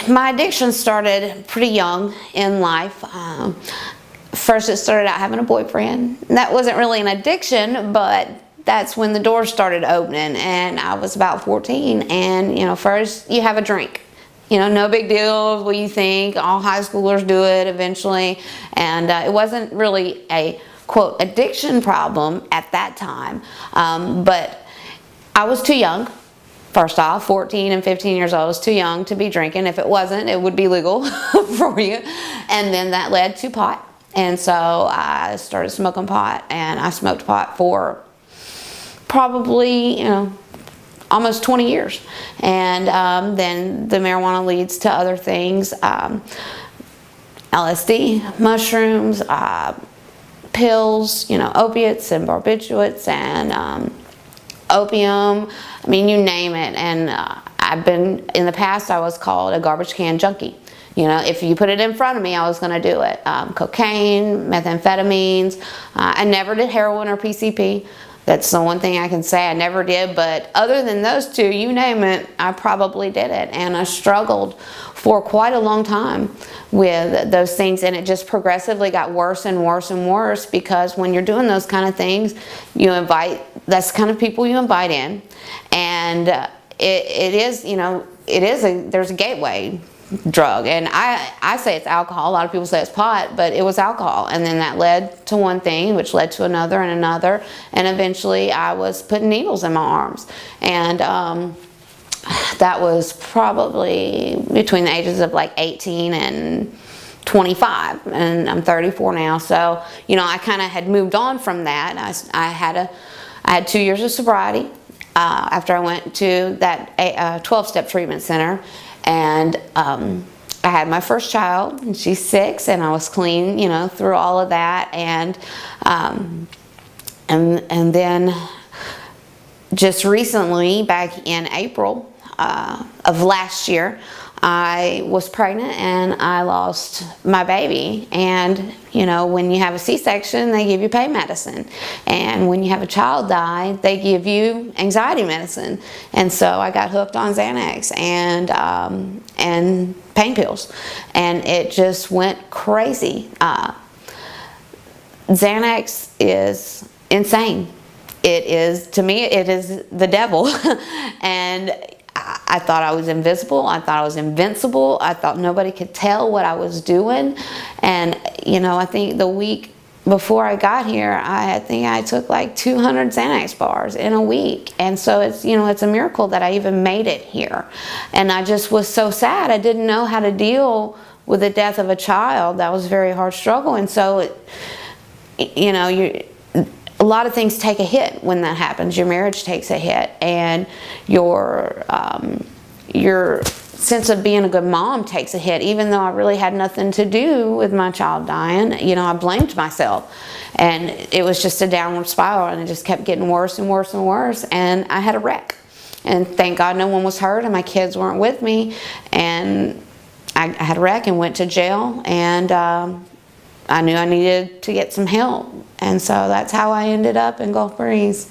My addiction started pretty young in life. First it started out having a boyfriend. That wasn't really an addiction, but that's when the doors started opening, and I was about 14, and first you have a drink. No big deal what you think. All high schoolers do it eventually, and it wasn't really a quote addiction problem at that time, but I was too young. First off, 14 and 15 years old is too young to be drinking. If it wasn't, it would be legal for you. And then that led to pot. And so I started smoking pot, and I smoked pot for probably, almost 20 years. And then the marijuana leads to other things, LSD, mushrooms, pills, opiates and barbiturates and opium. I mean, you name it. And in the past, I was called a garbage can junkie. If you put it in front of me, I was going to do it. Cocaine, methamphetamines. I never did heroin or PCP. That's the one thing I can say I never did. But other than those two, you name it, I probably did it. And I struggled for quite a long time with those things. And it just progressively got worse and worse and worse, because when you're doing those kind of things, that's the kind of people you invite in. And there's a gateway drug, and I say it's alcohol. A lot of people say it's pot, but it was alcohol, and then that led to one thing, which led to another and another, and eventually I was putting needles in my arms. And that was probably between the ages of like 18 and 25, and I'm 34 now. So I kind of had moved on from that. I had 2 years of sobriety after I went to that 12-step treatment center. And I had my first child, and she's 6, and I was clean, through all of that. And then just recently, back in April of last year, I was pregnant and I lost my baby. And when you have a C-section, they give you pain medicine, and when you have a child die, they give you anxiety medicine. And so I got hooked on Xanax and pain pills, and it just went crazy. Xanax is insane. To me, it is the devil. And I thought I was invisible. I thought I was invincible. I thought nobody could tell what I was doing. And, I think the week before I got here, I took like 200 Xanax bars in a week. And so it's a miracle that I even made it here. And I just was so sad. I didn't know how to deal with the death of a child. That was a very hard struggle. And so, a lot of things take a hit when that happens. Your marriage takes a hit, and your sense of being a good mom takes a hit. Even though I really had nothing to do with my child dying, I blamed myself, and it was just a downward spiral, and it just kept getting worse and worse and worse. And I had a wreck, and thank God no one was hurt, and my kids weren't with me. And I had a wreck and went to jail, and I knew I needed to get some help. And so that's how I ended up in Gulf Breeze.